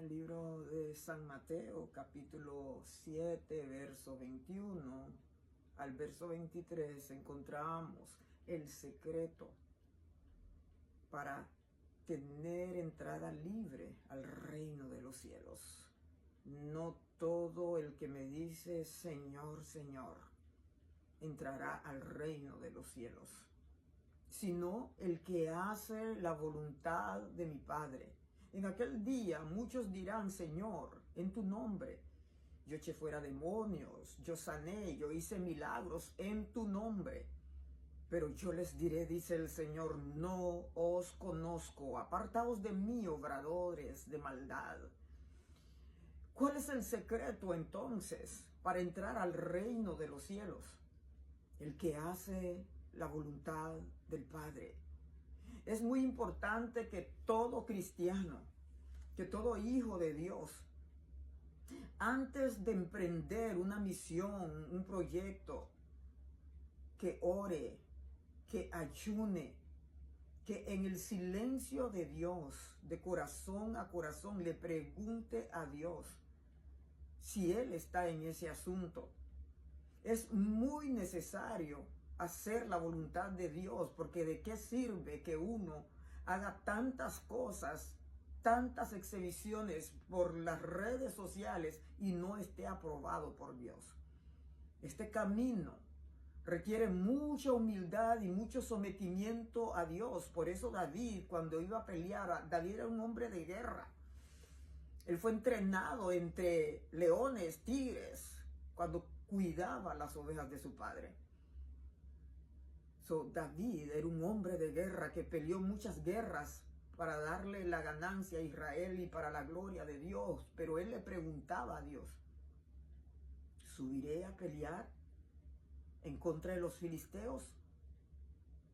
el libro de San Mateo, capítulo 7, verso 21 al verso 23, encontramos el secreto para tener entrada libre al reino de los cielos. No todo el que me dice Señor, Señor, entrará al reino de los cielos, sino el que hace la voluntad de mi Padre. En aquel día muchos dirán, Señor, en tu nombre, yo eché fuera demonios, yo sané, yo hice milagros en tu nombre. Pero yo les diré, dice el Señor, no os conozco, apartaos de mí, obradores de maldad. ¿Cuál es el secreto entonces para entrar al reino de los cielos? El que hace la voluntad del Padre. Es muy importante que todo cristiano, que todo hijo de Dios, antes de emprender una misión, un proyecto, que ore, que ayune, que en el silencio de Dios, de corazón a corazón, le pregunte a Dios si Él está en ese asunto. Es muy necesario hacer la voluntad de Dios, porque ¿de qué sirve que uno haga tantas cosas, tantas exhibiciones por las redes sociales y no esté aprobado por Dios? Este camino requiere mucha humildad y mucho sometimiento a Dios. Por eso David, cuando iba a pelear, David era un hombre de guerra. Él fue entrenado entre leones, tigres, cuando cuidaba las ovejas de su padre. David era un hombre de guerra que peleó muchas guerras para darle la ganancia a Israel y para la gloria de Dios. Pero él le preguntaba a Dios, ¿subiré a pelear en contra de los filisteos?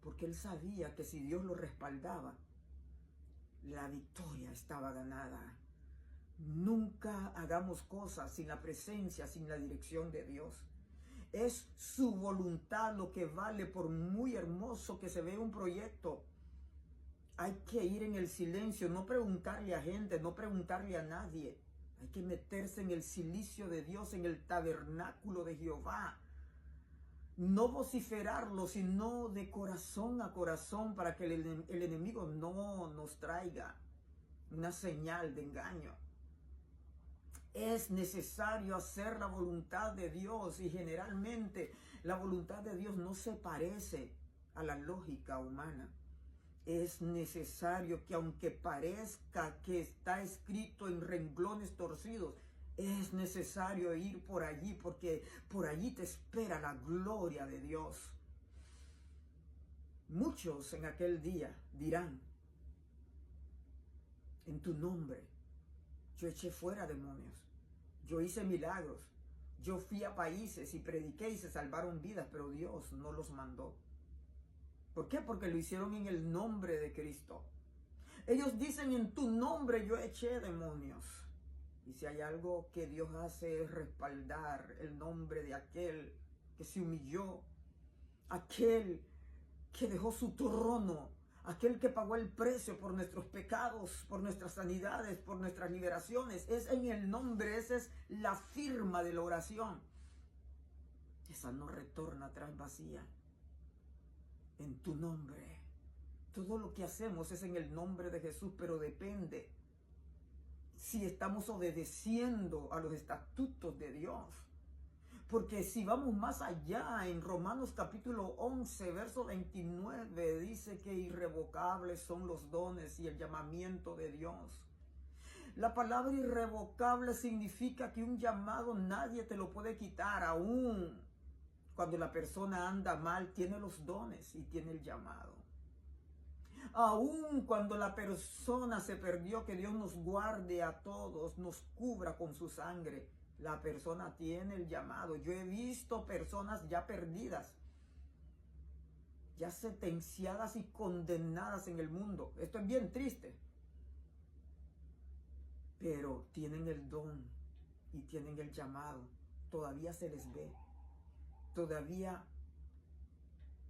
Porque él sabía que si Dios lo respaldaba, la victoria estaba ganada. Nunca hagamos cosas sin la presencia, sin la dirección de Dios. Es su voluntad lo que vale, por muy hermoso que se vea un proyecto. Hay que ir en el silencio, no preguntarle a gente, no preguntarle a nadie. Hay que meterse en el silicio de Dios, en el tabernáculo de Jehová. No vociferarlo, sino de corazón a corazón, para que el enemigo no nos traiga una señal de engaño. Es necesario hacer la voluntad de Dios, y generalmente la voluntad de Dios no se parece a la lógica humana. Es necesario que, aunque parezca que está escrito en renglones torcidos, es necesario ir por allí, porque por allí te espera la gloria de Dios. Muchos en aquel día dirán, en tu nombre yo eché fuera demonios, yo hice milagros, yo fui a países y prediqué y se salvaron vidas, pero Dios no los mandó. ¿Por qué? Porque lo hicieron en el nombre de Cristo. Ellos dicen, en tu nombre yo eché demonios. Y si hay algo que Dios hace es respaldar el nombre de aquel que se humilló, aquel que dejó su trono, aquel que pagó el precio por nuestros pecados, por nuestras sanidades, por nuestras liberaciones. Es en el nombre, esa es la firma de la oración. Esa no retorna atrás vacía. En tu nombre. Todo lo que hacemos es en el nombre de Jesús, pero depende si estamos obedeciendo a los estatutos de Dios. Porque si vamos más allá, en Romanos capítulo 11, verso 29, dice que irrevocables son los dones y el llamamiento de Dios. La palabra irrevocable significa que un llamado nadie te lo puede quitar. Aún cuando la persona anda mal, tiene los dones y tiene el llamado. Aún cuando la persona se perdió, que Dios nos guarde a todos, nos cubra con su sangre, la persona tiene el llamado. Yo he visto personas ya perdidas, ya sentenciadas y condenadas en el mundo. Esto es bien triste. Pero tienen el don y tienen el llamado. Todavía se les ve. Todavía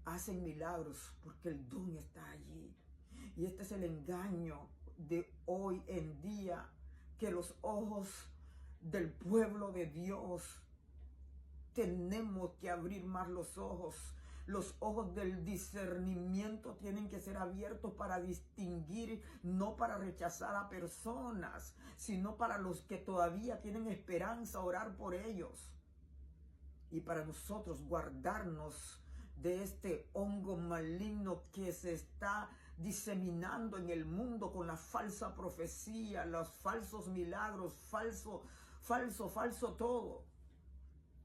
hacen milagros porque el don está allí. Y este es el engaño de hoy en día, que los ojos del pueblo de Dios tenemos que abrir más los ojos. Los ojos del discernimiento tienen que ser abiertos para distinguir, no para rechazar a personas, sino para los que todavía tienen esperanza, orar por ellos. Y para nosotros guardarnos de este hongo maligno que se está diseminando en el mundo con la falsa profecía, los falsos milagros, falso todo.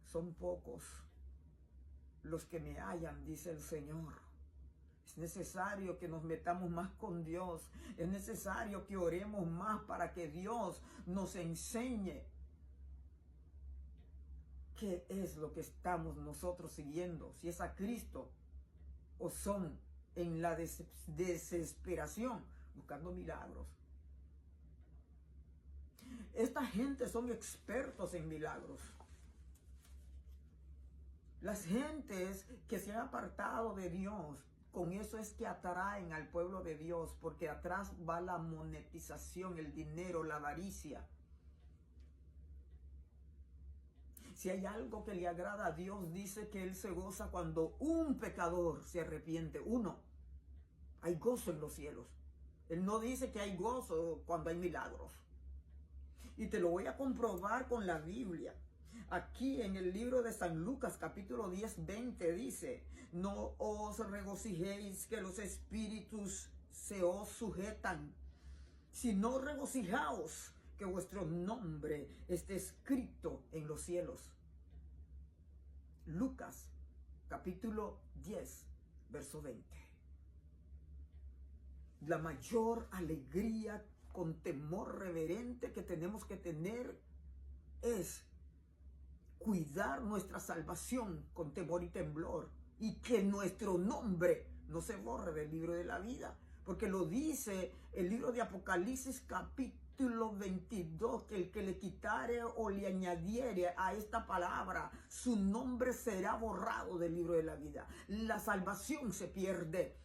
Son pocos los que me hallan, dice el Señor. Es necesario que nos metamos más con Dios. Es necesario que oremos más para que Dios nos enseñe qué es lo que estamos nosotros siguiendo. Si es a Cristo o son en la desesperación buscando milagros. Esta gente son expertos en milagros. Las gentes que se han apartado de Dios, con eso es que atraen al pueblo de Dios, porque atrás va la monetización, el dinero, la avaricia. Si hay algo que le agrada a Dios, dice que Él se goza cuando un pecador se arrepiente. Uno, hay gozo en los cielos. Él no dice que hay gozo cuando hay milagros. Y te lo voy a comprobar con la Biblia. Aquí en el libro de San Lucas, capítulo 10, 20, dice: no os regocijéis que los espíritus se os sujetan, sino regocijaos que vuestro nombre esté escrito en los cielos. Lucas, capítulo 10, verso 20. La mayor alegría con temor reverente que tenemos que tener es cuidar nuestra salvación con temor y temblor, y que nuestro nombre no se borre del libro de la vida, porque lo dice el libro de Apocalipsis capítulo 22, que el que le quitare o le añadiere a esta palabra, su nombre será borrado del libro de la vida. La salvación se pierde.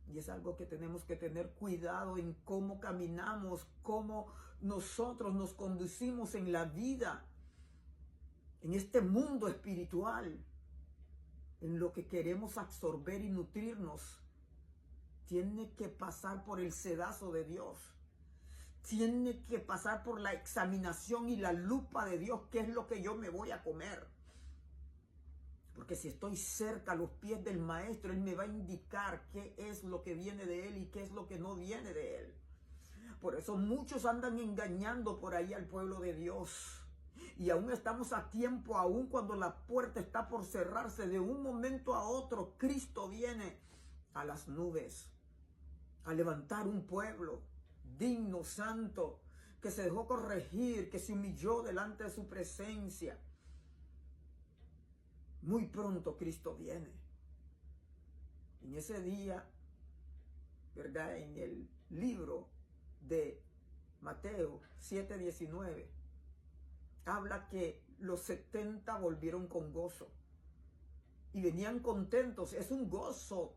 Y es algo que tenemos que tener cuidado en cómo caminamos, cómo nosotros nos conducimos en la vida, en este mundo espiritual, en lo que queremos absorber y nutrirnos. Tiene que pasar por el sedazo de Dios. Tiene que pasar por la examinación y la lupa de Dios. ¿Qué es lo que yo me voy a comer? Porque si estoy cerca a los pies del Maestro, Él me va a indicar qué es lo que viene de Él y qué es lo que no viene de Él. Por eso muchos andan engañando por ahí al pueblo de Dios. Y aún estamos a tiempo, aún cuando la puerta está por cerrarse. De un momento a otro, Cristo viene a las nubes a levantar un pueblo digno, santo, que se dejó corregir, que se humilló delante de su presencia. Muy pronto Cristo viene. En ese día, ¿verdad? En el libro de Mateo 7:19, habla que los 70 volvieron con gozo y venían contentos. Es un gozo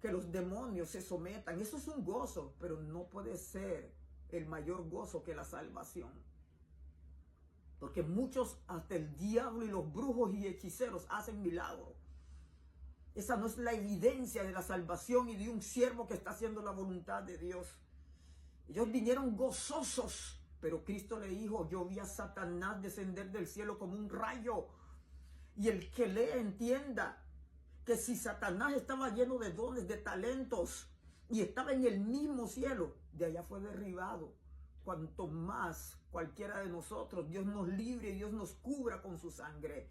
que los demonios se sometan. Eso es un gozo, pero no puede ser el mayor gozo que la salvación. Porque muchos, hasta el diablo y los brujos y hechiceros, hacen milagros. Esa no es la evidencia de la salvación y de un siervo que está haciendo la voluntad de Dios. Ellos vinieron gozosos, pero Cristo le dijo: yo vi a Satanás descender del cielo como un rayo. Y el que lea entienda que si Satanás estaba lleno de dones, de talentos, y estaba en el mismo cielo, de allá fue derribado. Cuanto más cualquiera de nosotros, Dios nos libre y Dios nos cubra con su sangre.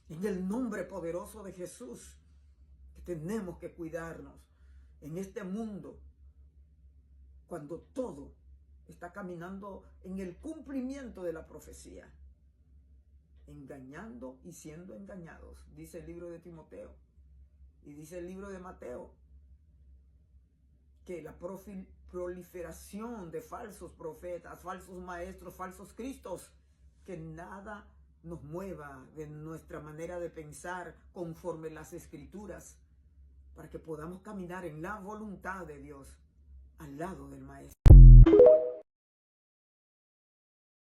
En el nombre poderoso de Jesús, que tenemos que cuidarnos en este mundo, cuando todo está caminando en el cumplimiento de la profecía, engañando y siendo engañados, dice el libro de Timoteo y dice el libro de Mateo, que la proliferación de falsos profetas, falsos maestros, falsos cristos, que nada nos mueva de nuestra manera de pensar conforme las Escrituras, para que podamos caminar en la voluntad de Dios al lado del Maestro.